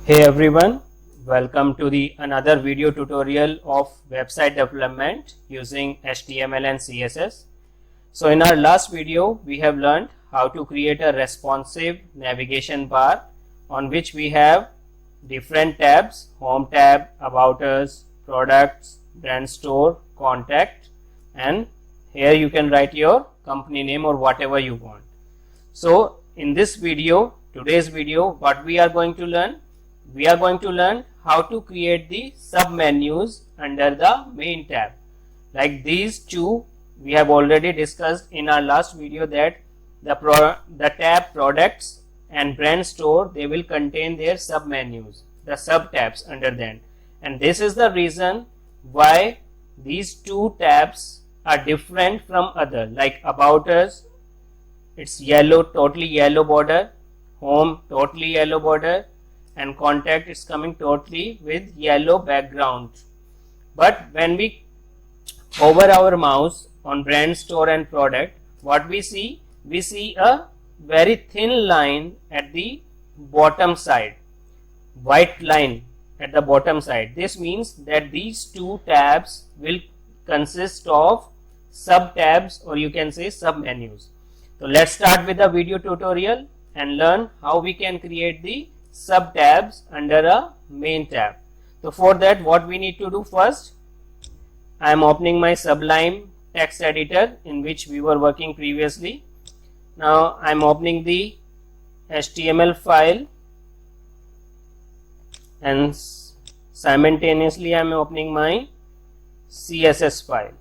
Hey everyone, welcome to the another video tutorial of website development using HTML and CSS. So in our last video we have learned how to create a responsive navigation bar on which we have different tabs: home tab, about us, products, brand store, contact, and here you can write your company name or whatever you want. So in this video, today's video, what we are going to learn? We are going to learn how to create the sub menus under the main tab. Like these two we have already discussed in our last video, that the tab products and brand store, they will contain their sub menus, the sub tabs under them, and this is the reason why these two tabs are different from other. Like about us, it's yellow, totally yellow border, home totally yellow border, and contact is coming totally with yellow background. But when we hover our mouse on brand store and product, what we see? We see a very thin line at the bottom side, white line at the bottom side. This means that these two tabs will consist of sub tabs, or you can say sub menus. So let's start with the video tutorial and learn how we can create the sub tabs under a main tab. So for that, what we need to do first, I am opening my Sublime text editor in which we were working previously. Now I am opening the HTML file and simultaneously I am opening my CSS file.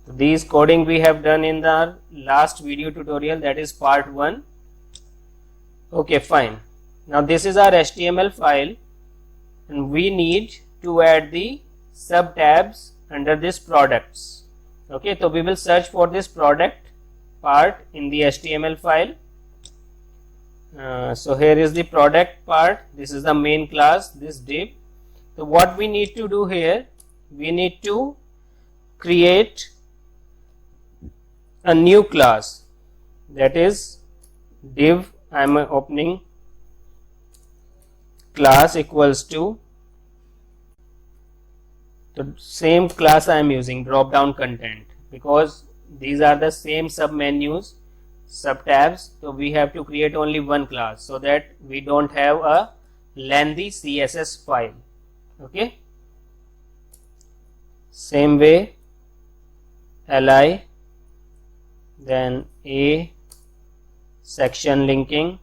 So these coding we have done in the last video tutorial, that is part 1. Okay, fine. Now this is our HTML file and we need to add the sub tabs under this products. Okay, so we will search for this product part in the HTML file. So here is the product part. This is the main class, this div. So what we need to do here, we need to create a new class, that is div. I am opening class equals to the same class I am using, drop down content, because these are the same sub menus, sub tabs. So we have to create only one class so that we don't have a lengthy CSS file. Okay, same way, li, then a section linking,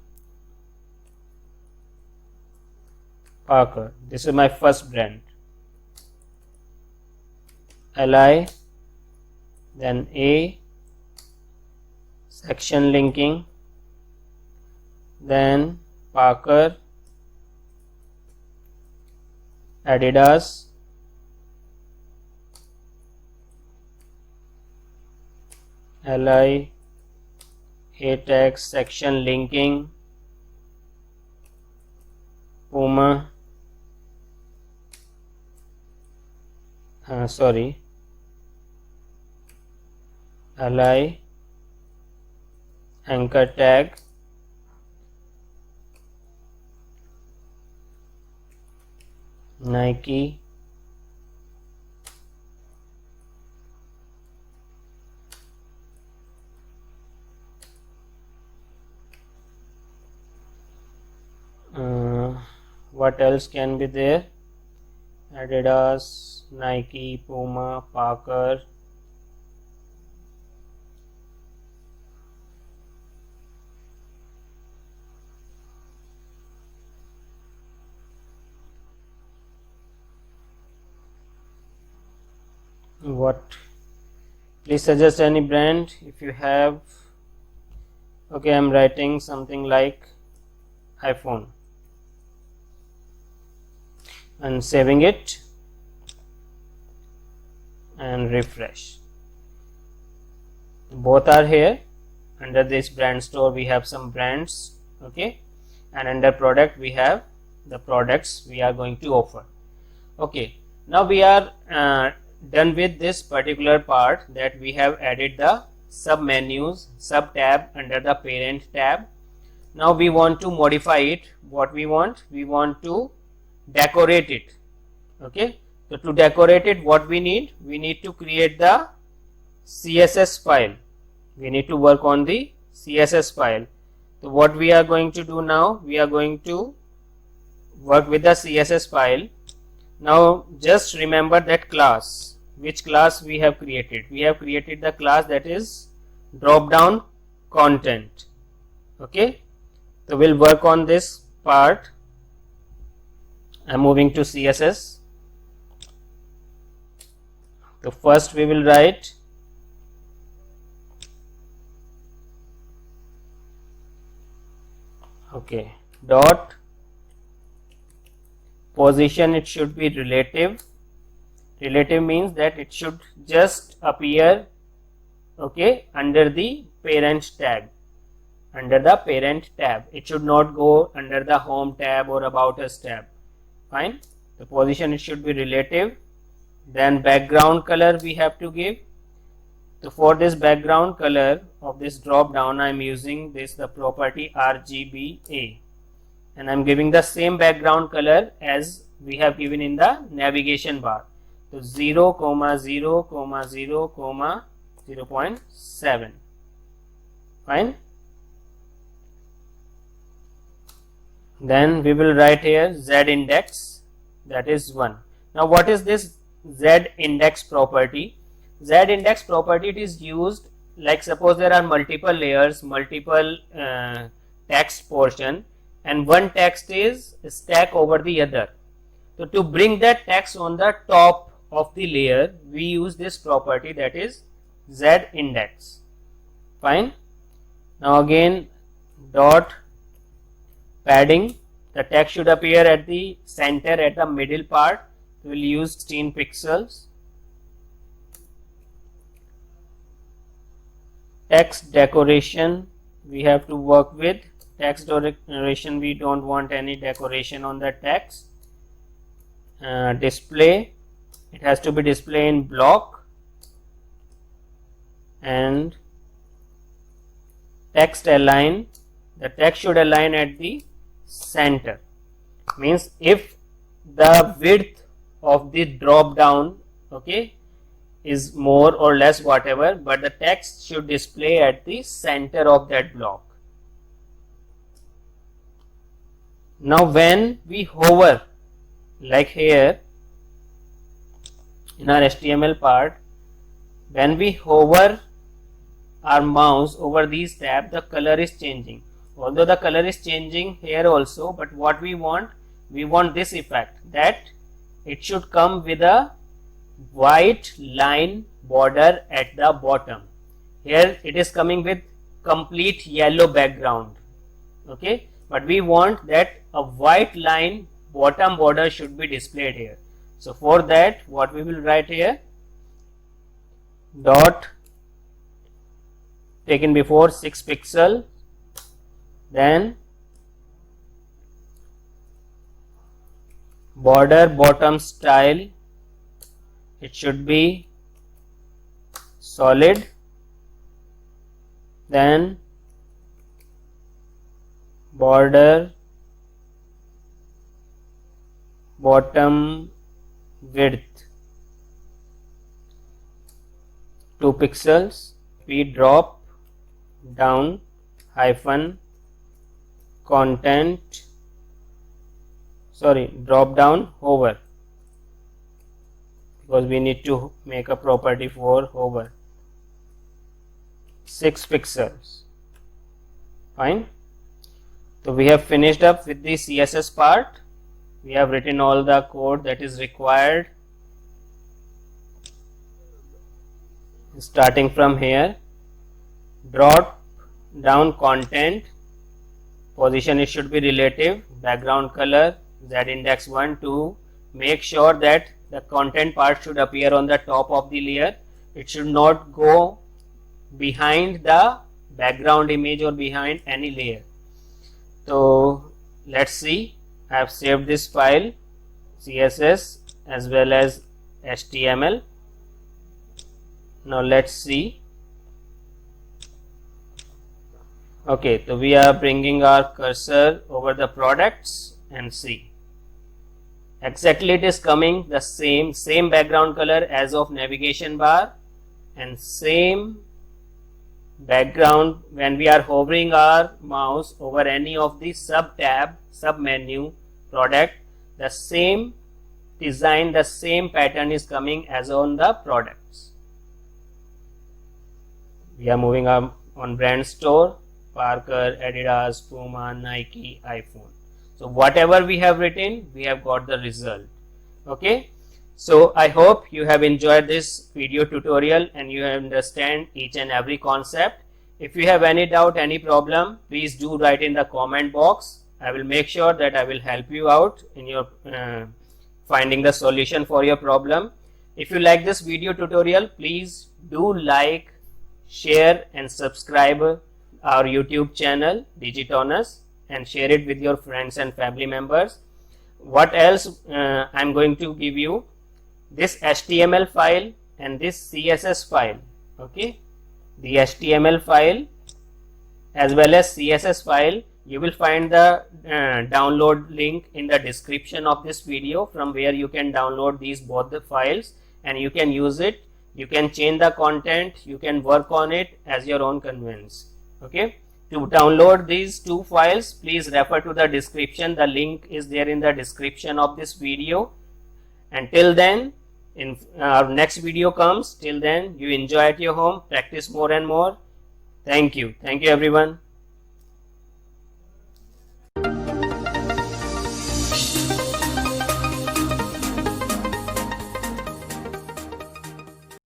Parker. This is my first brand. Li, then a section linking, then Parker, Adidas, Li, a text section linking, Puma, Li, anchor tag, Nike, what else can be there? Adidas, Nike, Puma, Parker, what? Please suggest any brand if you have. Okay, I am writing something like iPhone and saving it and refresh. Both are here. Under this brand store we have some brands, okay, and under product we have the products we are going to offer. Okay, now we are done with this particular part, that we have added the sub menus, sub tab under the parent tab. Now we want to modify it. What we want to decorate it. Okay, so to decorate it, what we need to create the CSS file. We need to work on the CSS file. So what we are going to do now, we are going to work with the CSS file. Now just remember that class, which class we have created. We have created the class that is drop down content. Okay, so we'll work on this part. I'm moving to CSS. So first we will write dot position. It should be relative. Relative means that it should just appear under the parent tag. Under the parent tab, it should not go under the home tab or about us tab. Fine. The position, it should be relative. Then background color we have to give. So for this background color of this drop down, I am using the property RGBA, and I am giving the same background color as we have given in the navigation bar. So 0, 0, 0, 0.7. Fine. Then we will write here Z index, that is 1. Now what is this Z index property? Z index property, it is used like suppose there are multiple layers, multiple text portion, and one text is stack over the other. So to bring that text on the top of the layer, we use this property, that is Z index. Fine. Now again dot padding, the text should appear at the center, at the middle part. We will use 16 pixels. Text decoration, we have to work with text decoration. We don't want any decoration on the text. Display, it has to be display in block. And text align, the text should align at the center. Means if the width of the drop down is more or less whatever, but the text should display at the center of that block. Now when we hover, like here in our HTML part, when we hover our mouse over these tabs, the color is changing. Although the color is changing here also, but what we want this effect, that it should come with a white line border at the bottom. Here it is coming with complete yellow background. Okay, but we want that a white line bottom border should be displayed here. So for that, what we will write here, dot taken before 6 pixel, then border bottom style, it should be solid, then border bottom width 2 pixels, we drop down hyphen content, drop down hover, because we need to make a property for hover, 6 pixels. Fine. So we have finished up with the CSS part. We have written all the code that is required. Starting from here, drop down content, position it should be relative, background color Z index 1, 2. Make sure that the content part should appear on the top of the layer. It should not go behind the background image or behind any layer. So let's see, I have saved this file CSS as well as HTML. Now let's see. Okay, so we are bringing our cursor over the products and see. Exactly it is coming the same background color as of navigation bar, and same background when we are hovering our mouse over any of the sub menu product, the same design, the same pattern is coming as on the products. We are moving on brand store, Parker, Adidas, Puma, Nike, iPhone. So whatever we have written, we have got the result. Okay, so I hope you have enjoyed this video tutorial and you understand each and every concept. If you have any doubt, any problem, please do write in the comment box. I will make sure that I will help you out in your finding the solution for your problem. If you like this video tutorial, please do like, share and subscribe our YouTube channel Digitonus and share it with your friends and family members. What else I'm going to give you? This HTML file and this CSS file. Okay, the HTML file as well as CSS file, you will find the download link in the description of this video, from where you can download these both the files and you can use it. You can change the content, you can work on it as your own convenience. Okay, to download these two files, please refer to the description. The link is there in the description of this video. Until then, in our next video comes, till then you enjoy at your home, practice more and more. Thank you everyone.